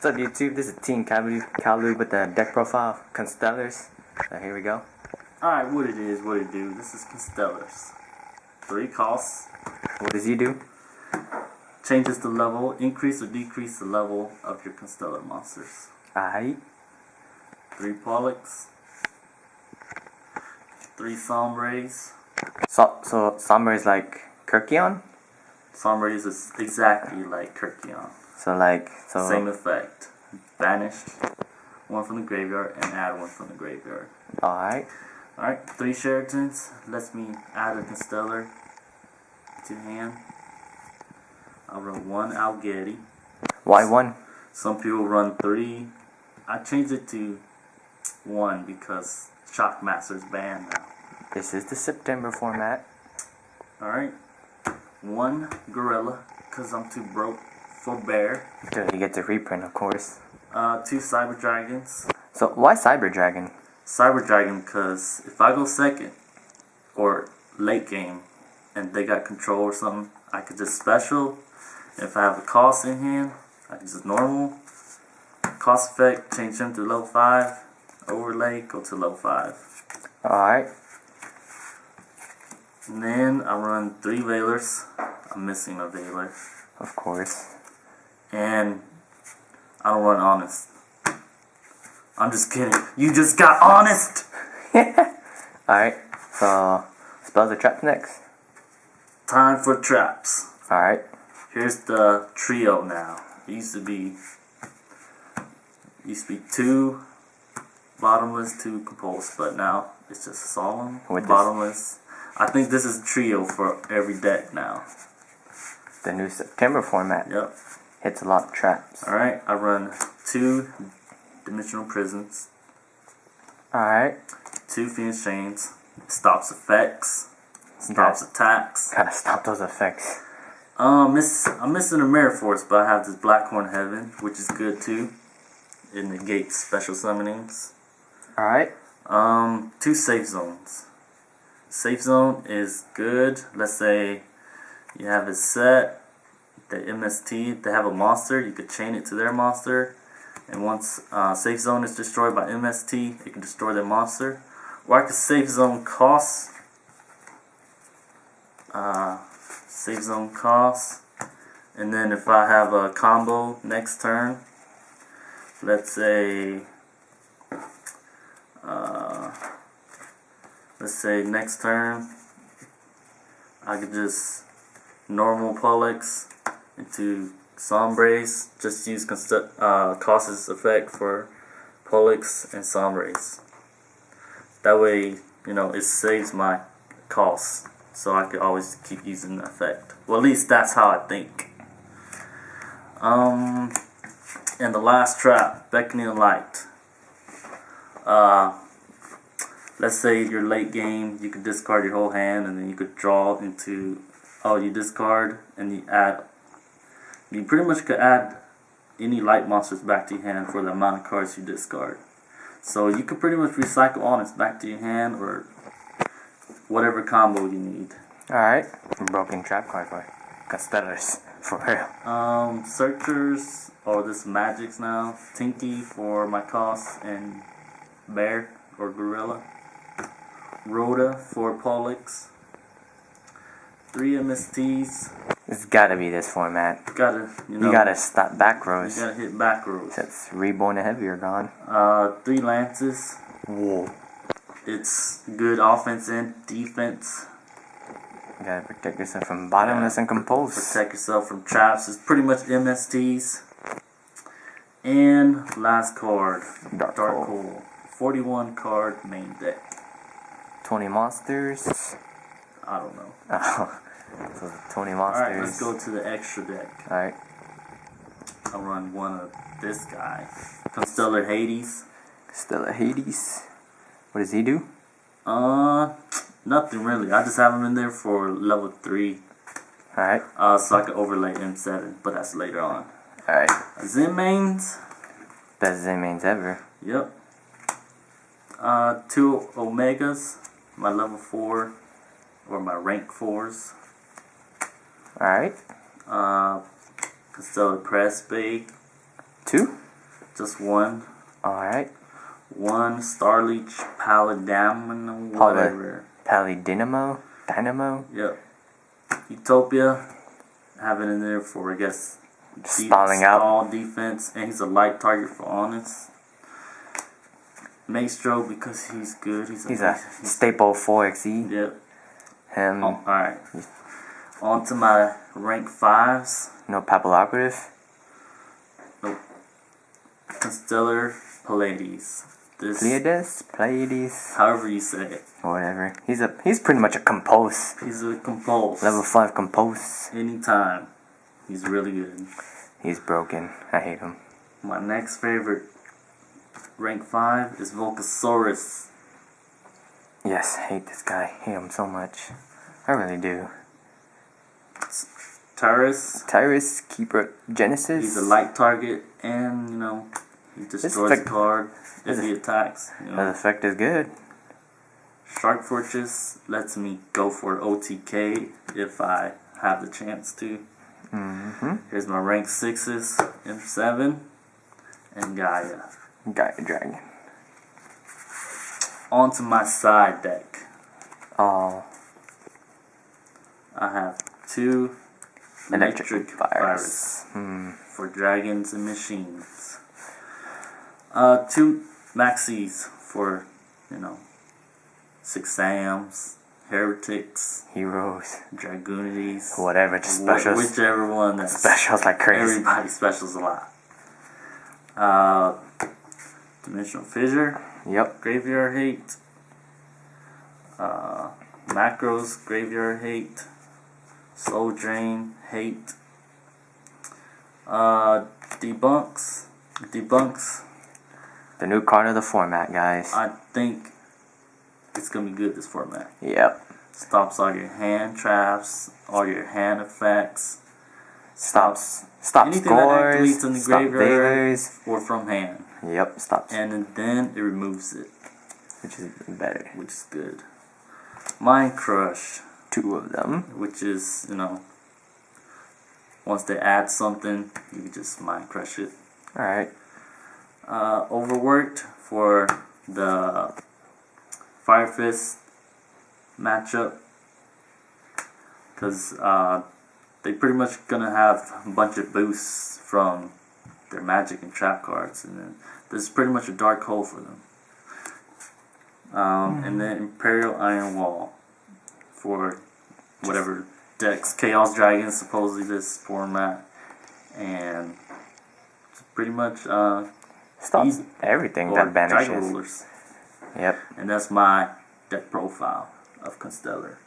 What's up YouTube, this is Team Kowlube with the deck profile of Constellars. So here we go. Alright, what it do, this is Constellars. 3 costs. What does he do? Changes the level, increase or decrease the level of your Constellar monsters. Aight. 3 Pollux. 3 Sombres. So Somber is like Kirkion? Sombres is exactly like Kirkion. So Same effect. Banished 1 from the graveyard and add 1 from the graveyard. Alright. Alright, 3 Sheratons. Lets me add a Constellar to hand. I'll run 1 Algetti. Why 1? Some people run 3. I changed it to 1 because Shockmaster's banned now. This is the September format. Alright. 1 Gorilla, because I'm too broke for bear. Dude, you get to reprint, of course. 2 Cyber Dragons. So why Cyber Dragon? Cyber Dragon because if I go second or late game and they got control or something, I could just special. If I have a cost in hand, I can just normal. Cost effect, change him to level 5. Overlay, go to level 5. Alright. And then I run 3 Veilers. I'm missing a Veiler. Of course. And I don't run Honest. I'm just kidding. You just got Honest! Alright, so spells or traps next? Time for traps. Alright. Here's the trio now. It used to be 2 bottomless, 2 compulse, but now it's just solemn, with bottomless. I think this is a trio for every deck now. The new September format. Yep. Hits a lot of traps. Alright, I run 2 Dimensional Prisons. Alright. 2 Phoenix Chains. Stops effects. Stops attacks. Gotta stop those effects. I'm missing a Mirror Force, but I have this Blackhorn Heaven, which is good too. It negates special summonings. Alright. 2 Safe Zones. Safe Zone is good. Let's say you have a set, the MST, they have a monster, you could chain it to their monster, and once Safe Zone is destroyed by MST, it can destroy their monster. Or I could Safe Zone cost. Safe Zone cost. And then if I have a combo next turn, let's say next turn I could just normal Pollux into Sombres, just use Cost's effect for Pollux and Sombres. That way, you know, it saves my costs, so I could always keep using the effect. Well, at least that's how I think. And the last trap, Beckoning Light. Let's say your late game, you could discard your whole hand, and then you could draw into. You discard and you add. You pretty much could add any light monsters back to your hand for the amount of cards you discard. So you could pretty much recycle Honest back to your hand or whatever combo you need. Alright. Broken trap card for Constellars. For real. Searchers, or this Magics now. Tinky for my cost and Bear or Gorilla. Rhoda for Pollux. 3 MSTs. It's gotta be this format. You gotta stop back rows. You gotta hit back rows. Since Reborn and Heavy are gone. 3 Lances. Whoa. It's good offense and defense. You gotta protect yourself from bottomless and compulse. Protect yourself from traps. It's pretty much MSTs. And last card, Dark Hole. 41 card main deck. 20 monsters. I don't know. Oh, so 20 monsters. Alright, let's go to the extra deck. Alright. I'll run one of this guy. Constellar Hades. Constellar Hades. What does he do? Nothing really. I just have him in there for level 3. Alright. So I can overlay M7, but that's later on. Alright. Zen mains. Best Zen mains ever. Yep. 2 Omegas. My level 4. Or my rank 4s. Alright. Constellar Press Bait. 2? Just one. Alright. One Starleech Paladamino, whatever. Dynamo? Yep. Utopia. Have it in there for, I guess, Stalling out. stall defense. And he's a light target for honest. Maestro, because he's good. He's a staple 4xe. Yep. Him. Alright. On to my rank 5s. No Papilloperative. Nope. Constellar Pleiades. Pleiades. However you say it. Whatever. He's pretty much a compose. He's a compose. Level 5 compose. Anytime. He's really good. He's broken. I hate him. My next favorite rank 5 is Volcasaurus. Yes, hate this guy. Hate him so much. I really do. Tyrus, Keeper Genesis. He's a light target, and you know he destroys the card if he attacks. You know. The effect is good. Shark Fortress lets me go for OTK if I have the chance to. Here's my rank 6s, M7, and Gaia. Gaia Dragon. On to my side deck. Oh. I have 2 Electric Virus for dragons and machines. 2 Maxis for, you know, 6 Sams, Heretics, Heroes, Dragoonities, whatever, just specials. Whichever one that's specials like crazy. Everybody specials a lot. Dimensional Fissure. Yep. Graveyard Hate. Macros, Graveyard Hate. Soul Drain, Hate. Debunks. The new card of the format, guys. I think it's gonna be good this format. Yep. Stops all your hand traps, all your hand effects. Stops anything scores. That activates in the graveyard Bathers. or from hand. Yep. Stops. And then it removes it, Which is better. which is good. Mind Crush. 2 of them. Which is, you know, once they add something, you can just mind crush it. Alright. Overworked for the Fire Fist matchup, because they pretty much gonna have a bunch of boosts from their magic and trap cards, and then this is pretty much a dark hole for them. And then Imperial Iron Wall for whatever decks, Chaos Dragons, supposedly this format, and it's pretty much Stops everything that Dragon banishes. Rulers. Yep. And that's my deck profile of Constellar.